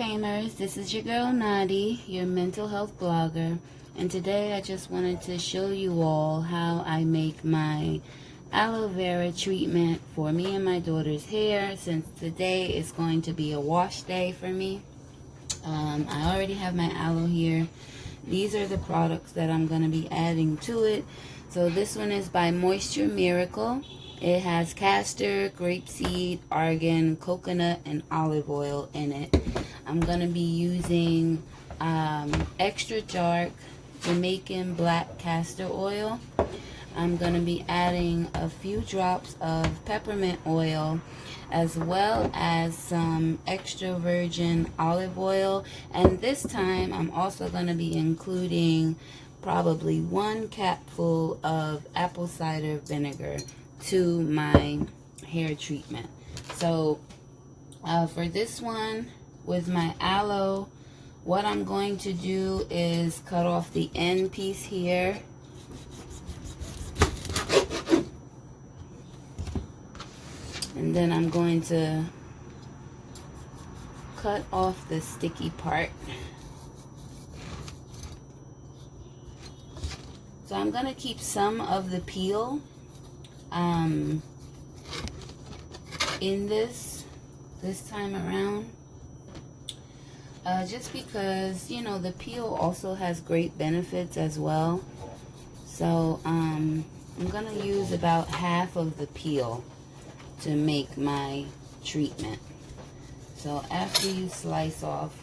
Famers, this is your girl Nadi, your mental health blogger, and today I just wanted to show you all how I make my aloe vera treatment for me and my daughter's hair, since today is going to be a wash day for me. I already have my aloe here. These are the products that I'm going to be adding to it. So this one is by Moisture Miracle. It has castor, grapeseed, argan, coconut, and olive oil in it. I'm going to be using extra dark Jamaican black castor oil. I'm going to be adding a few drops of peppermint oil, as well as some extra virgin olive oil. And this time I'm also going to be including probably 1 capful of apple cider vinegar to my hair treatment. So for this one, with my aloe, what I'm going to do is cut off the end piece here. And then I'm going to cut off the sticky part. So I'm going to keep some of the peel in this time around. Just because, you know, the peel also has great benefits as well. So I'm going to use about half of the peel to make my treatment. So after you slice off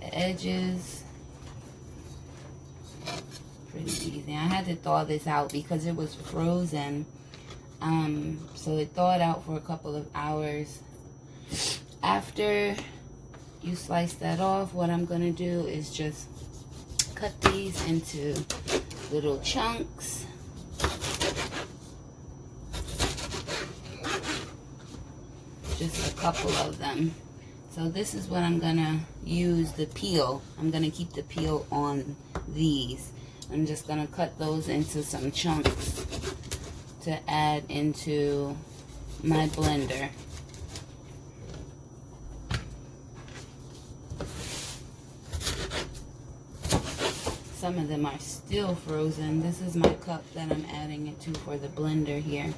the edges, pretty easy. I had to thaw this out because it was frozen. So it thawed out for a couple of hours. After you slice that off, what I'm going to do is just cut these into little chunks. Just a couple of them. So this is what I'm going to use the peel. I'm going to keep the peel on these. I'm just going to cut those into some chunks to add into my blender. Some of them are still frozen. This is my cup that I'm adding it to for the blender here.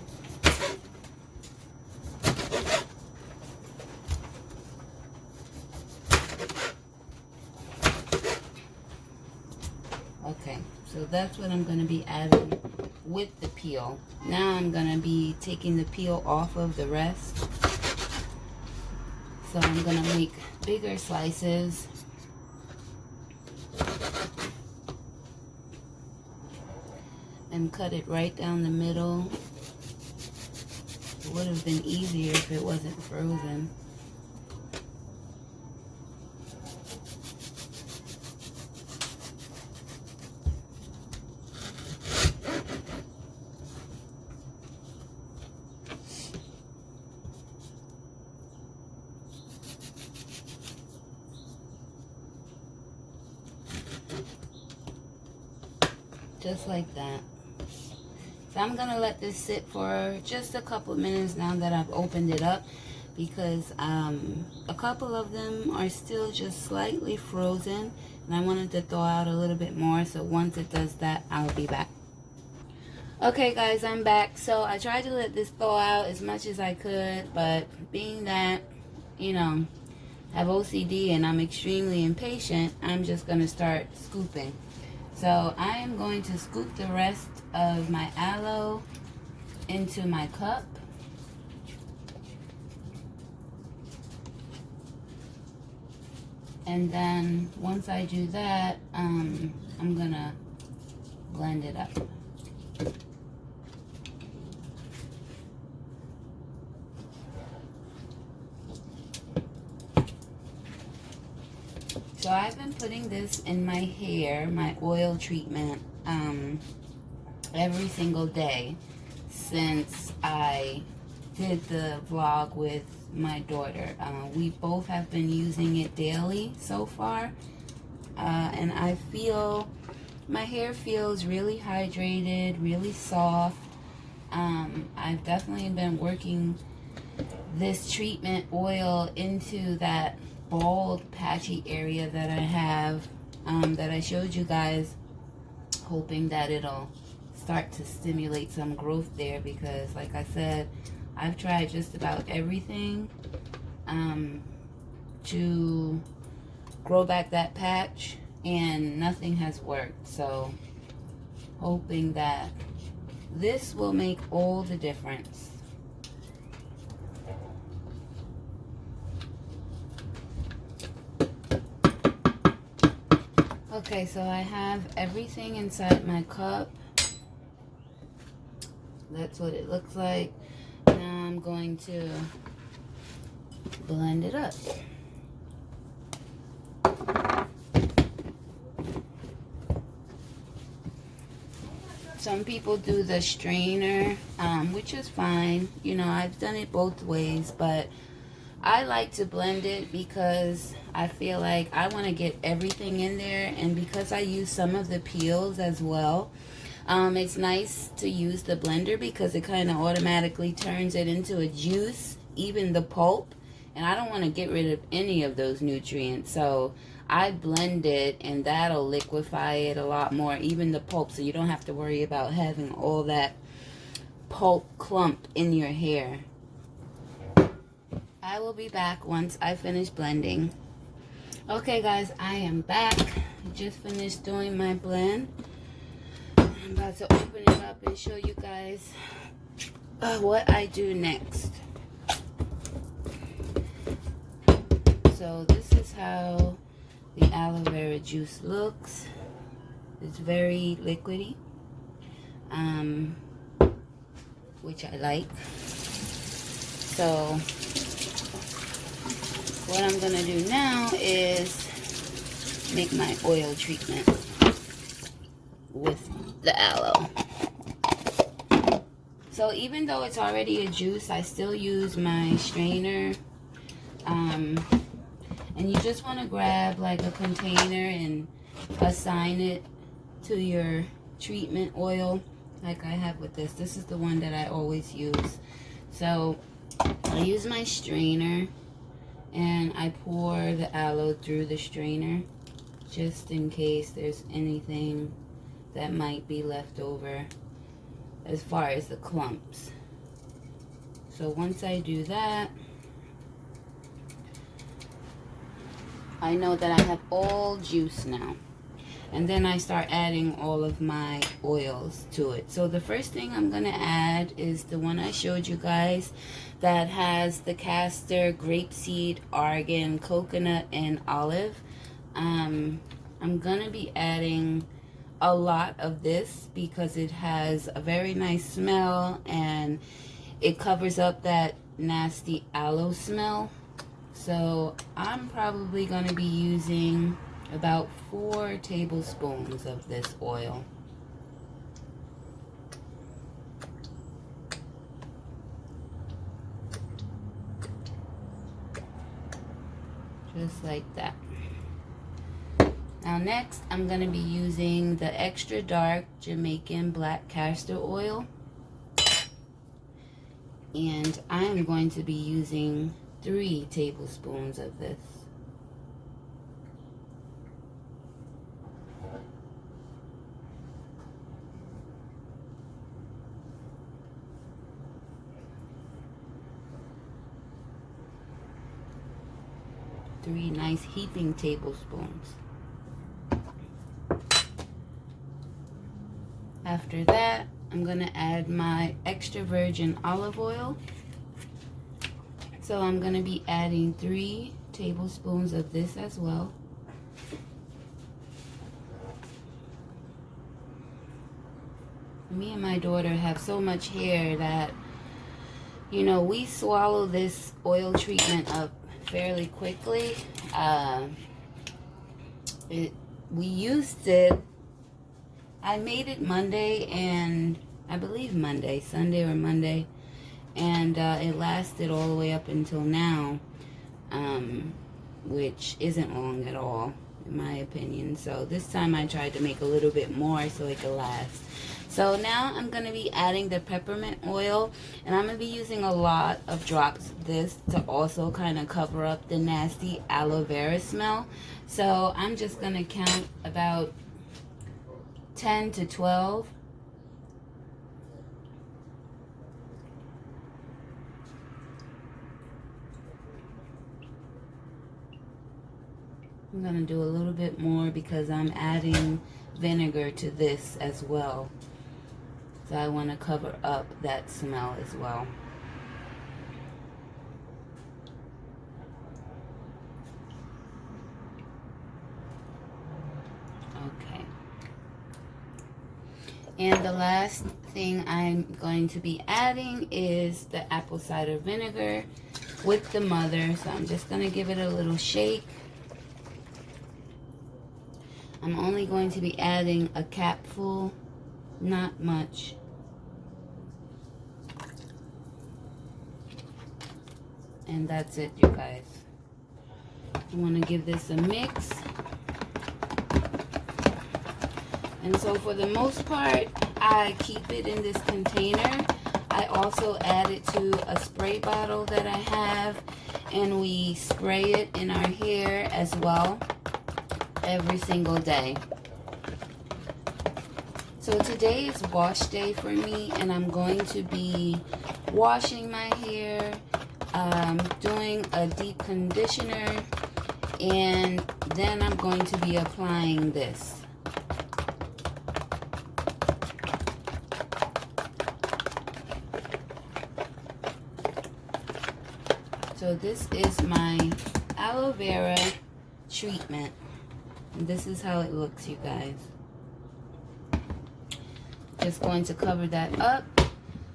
Okay, so that's what I'm going to be adding with the peel. Now I'm going to be taking the peel off of the rest. So I'm going to make bigger slices. And cut it right down the middle. It would have been easier if it wasn't frozen. Just like that. So I'm going to let this sit for just a couple of minutes now that I've opened it up, because a couple of them are still just slightly frozen, and I wanted to thaw out a little bit more. So once it does that, I'll be back. Okay guys, I'm back. So I tried to let this thaw out as much as I could, but being that, you know, I have OCD and I'm extremely impatient, I'm just going to start scooping. So I am going to scoop the rest of my aloe into my cup. And then once I do that, I'm gonna blend it up. So I've been putting this in my hair, my oil treatment, every single day since I did the vlog with my daughter. We both have been using it daily so far, and I feel my hair feels really hydrated, really soft. I've definitely been working this treatment oil into that bald patchy area that I have, that I showed you guys, hoping that it'll start to stimulate some growth there, because like I said, I've tried just about everything to grow back that patch and nothing has worked. So hoping that this will make all the difference. Okay, so I have everything inside my cup. That's what it looks like. Now I'm going to blend it up. Some people do the strainer, which is fine. You know, I've done it both ways, but I like to blend it because I feel like I want to get everything in there, and because I use some of the peels as well, it's nice to use the blender because it kind of automatically turns it into a juice, even the pulp, and I don't want to get rid of any of those nutrients. So I blend it and that'll liquefy it a lot more, even the pulp, so you don't have to worry about having all that pulp clump in your hair. I will be back once I finish blending. Okay guys, I am back. Just finished doing my blend. I'm about to open it up and show you guys what I do next. So this is how the aloe vera juice looks. It's very liquidy, which I like. So what I'm gonna do now is make my oil treatment with the aloe. So even though it's already a juice, I still use my strainer. And you just want to grab like a container and assign it to your treatment oil, like I have with this. This is the one that I always use. So I use my strainer and I pour the aloe through the strainer just in case there's anything that might be left over as far as the clumps. So once I do that, I know that I have all juice now. And then I start adding all of my oils to it. So the first thing I'm going to add is the one I showed you guys that has the castor, grapeseed, argan, coconut, and olive. I'm going to be adding a lot of this because it has a very nice smell and it covers up that nasty aloe smell. So I'm probably going to be using about 4 tablespoons of this oil. Just like that. Now next, I'm going to be using the extra dark Jamaican black castor oil. And I am going to be using 3 tablespoons of this. Three nice heaping tablespoons. After that, I'm going to add my extra virgin olive oil. So I'm going to be adding 3 tablespoons of this as well. Me and my daughter have so much hair that, you know, we swallow this oil treatment up fairly quickly. We used it, I made it Monday, and I believe Monday, Sunday or Monday, and it lasted all the way up until now, which isn't long at all in my opinion. So this time I tried to make a little bit more so it could last. So now I'm going to be adding the peppermint oil, and I'm going to be using a lot of drops of this to also kind of cover up the nasty aloe vera smell. So I'm just going to count about 10 to 12. I'm going to do a little bit more because I'm adding vinegar to this as well. So I want to cover up that smell as well. Okay. And the last thing I'm going to be adding is the apple cider vinegar with the mother. So I'm just going to give it a little shake. I'm only going to be adding a capful, not much. And that's it, you guys. I want to give this a mix. And so for the most part, I keep it in this container. I also add it to a spray bottle that I have, and we spray it in our hair as well every single day. So today is wash day for me, and I'm going to be washing my hair, doing a deep conditioner, and then I'm going to be applying this. So this is my aloe vera treatment. And this is how it looks, you guys. Just going to cover that up.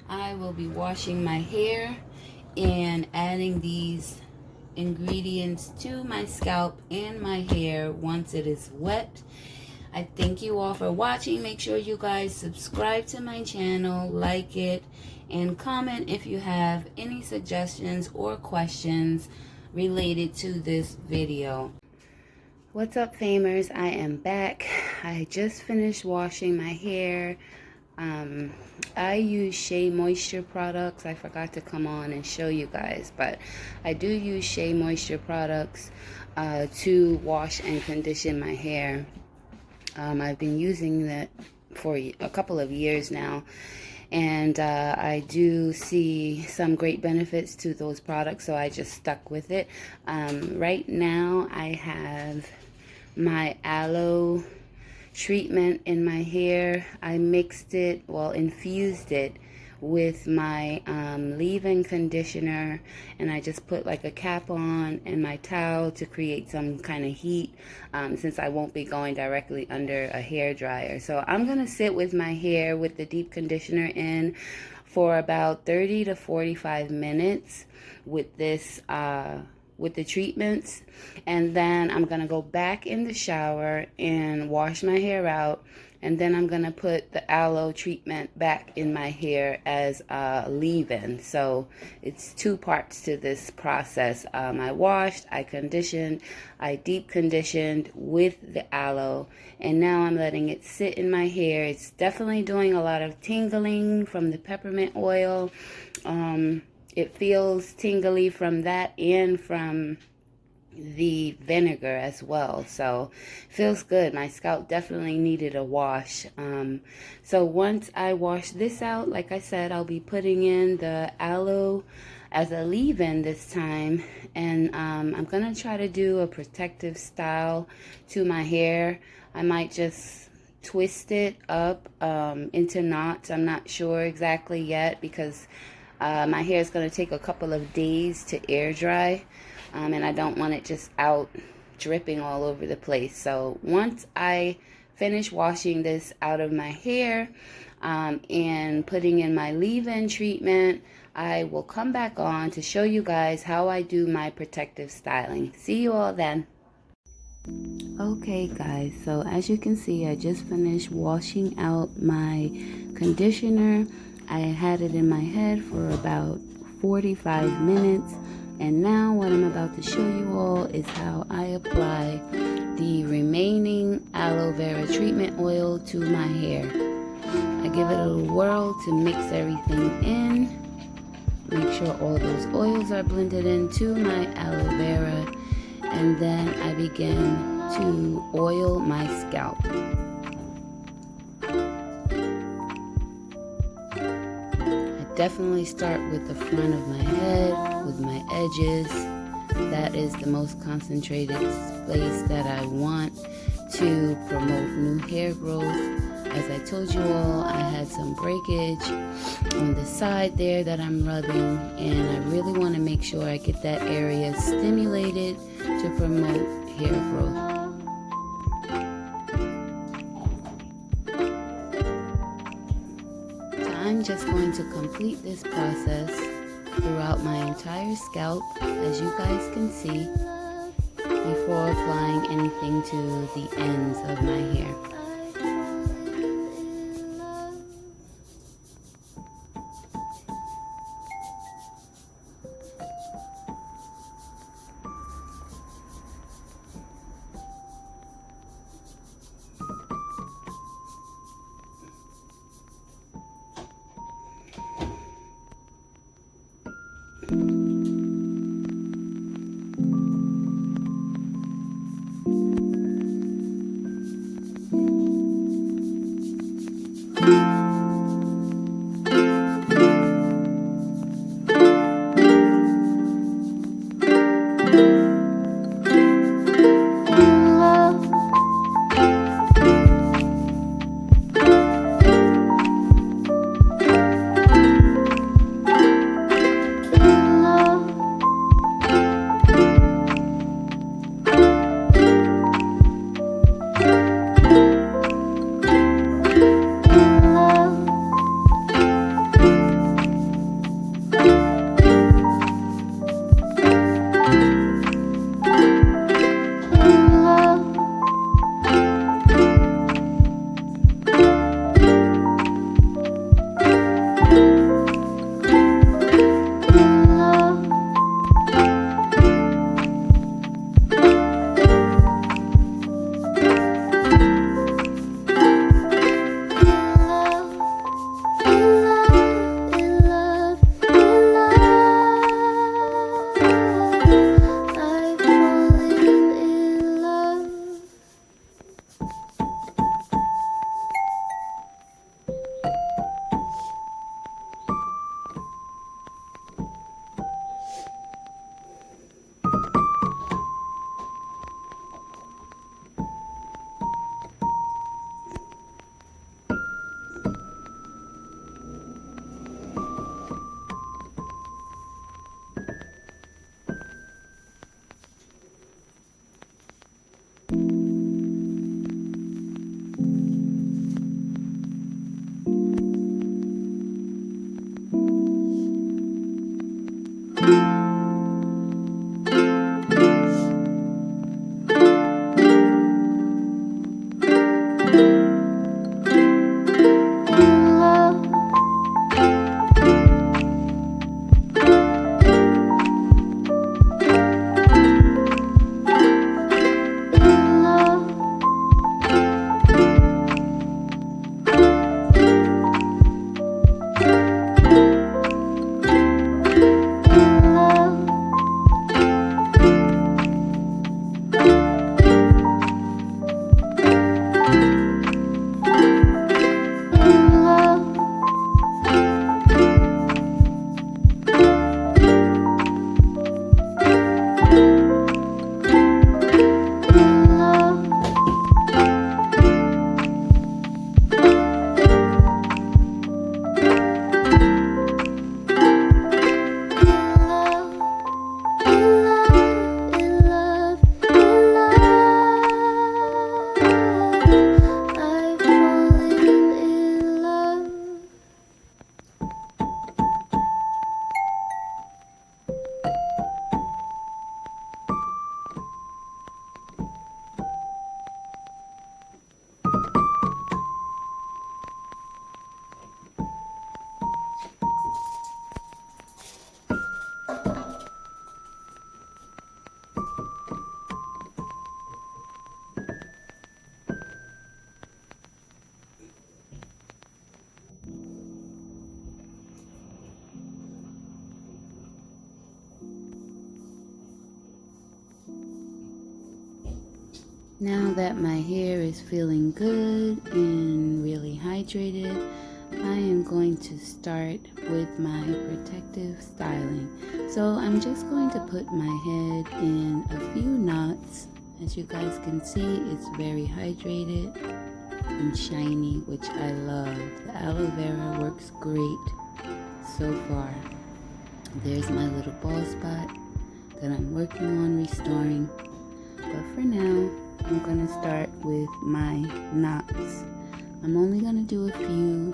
I will be washing my hair and adding these ingredients to my scalp and my hair once it is wet. I thank you all for watching. Make sure you guys subscribe to my channel, like it, and comment if you have any suggestions or questions related to this video. What's up, famers? I am back. I just finished washing my hair. I use Shea Moisture products. I forgot to come on and show you guys, but I do use Shea Moisture products to wash and condition my hair. I've been using that for a couple of years now, and I do see some great benefits to those products, so I just stuck with it. Right now I have my aloe treatment in my hair. I mixed it, well, infused it with my leave-in conditioner, and I just put like a cap on and my towel to create some kind of heat, since I won't be going directly under a hair dryer. So I'm gonna sit with my hair with the deep conditioner in for about 30 to 45 minutes with this with the treatments, and then I'm gonna go back in the shower and wash my hair out, and then I'm gonna put the aloe treatment back in my hair as a leave-in. So it's two parts to this process. I washed, I conditioned, I deep conditioned with the aloe, and now I'm letting it sit in my hair. It's definitely doing a lot of tingling from the peppermint oil. It feels tingly from that and from the vinegar as well, so feels good. My scalp definitely needed a wash. So once I wash this out, like I said, I'll be putting in the aloe as a leave-in this time, and I'm gonna try to do a protective style to my hair. I might just twist it up into knots. I'm not sure exactly yet because my hair is going to take a couple of days to air dry, and I don't want it just out dripping all over the place. So once I finish washing this out of my hair and putting in my leave-in treatment, I will come back on to show you guys how I do my protective styling. See you all then. Okay guys, so as you can see, I just finished washing out my conditioner. I had it in my head for about 45 minutes, and now what I'm about to show you all is how I apply the remaining aloe vera treatment oil to my hair. I give it a little whirl to mix everything in. Make sure all those oils are blended into my aloe vera, and then I begin to oil my scalp. I definitely start with the front of my head, with my edges. That is the most concentrated place that I want to promote new hair growth. As I told you all, I had some breakage on the side there that I'm rubbing, and I really want to make sure I get that area stimulated to promote hair growth. So I'm just going to complete this process throughout my entire scalp, as you guys can see, before applying anything to the ends of my hair. love. Now that my hair is feeling good and really hydrated, I am going to start with my protective styling. So I'm just going to put my head in a few knots. As you guys can see, it's very hydrated and shiny, which I love. The aloe vera works great so far. There's my little bald spot that I'm working on restoring. But for now, I'm going to start with my knots. I'm only going to do a few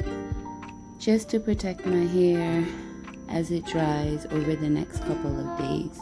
just to protect my hair as it dries over the next couple of days.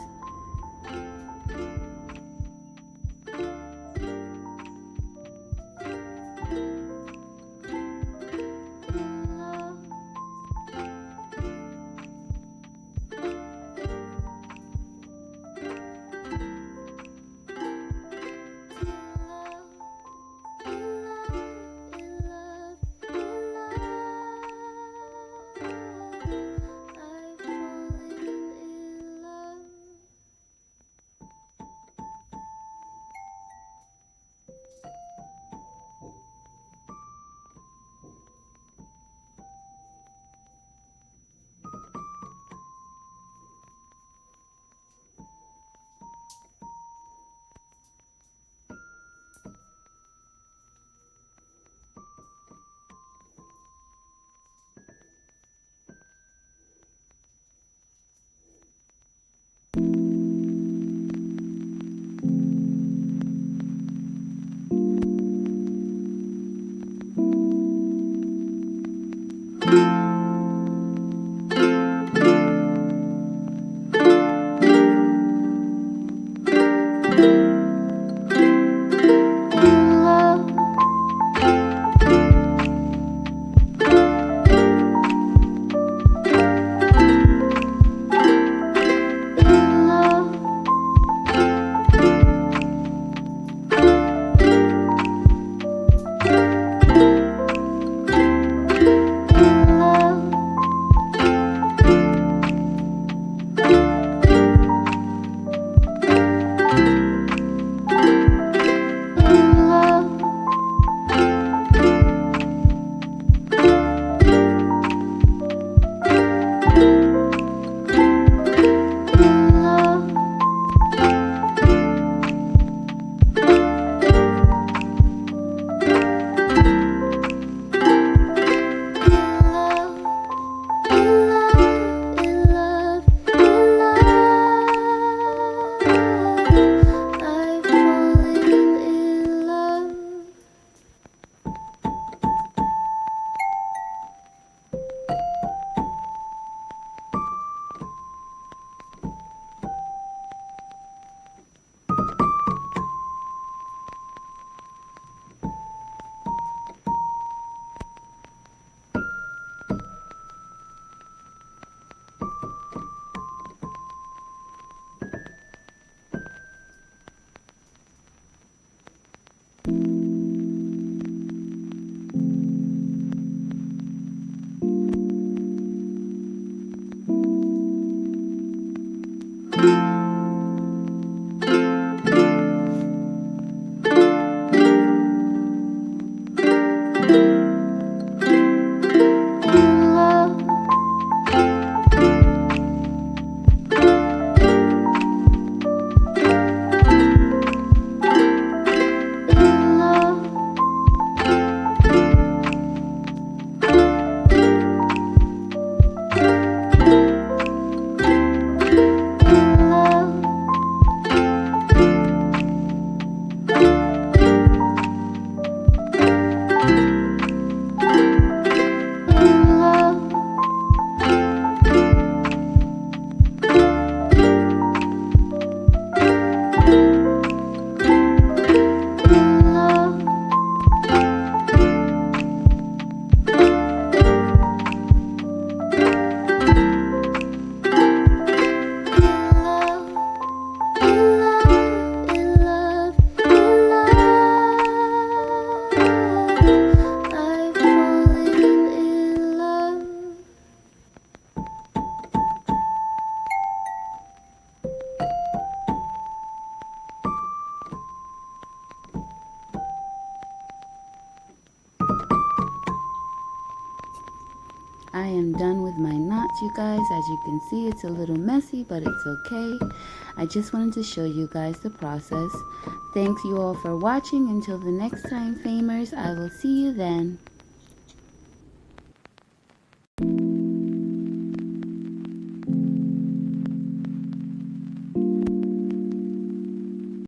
I am done with my knots, you guys. As you can see, it's a little messy, but it's okay. I just wanted to show you guys the process. Thanks you all for watching. Until the next time, famers, I will see you then.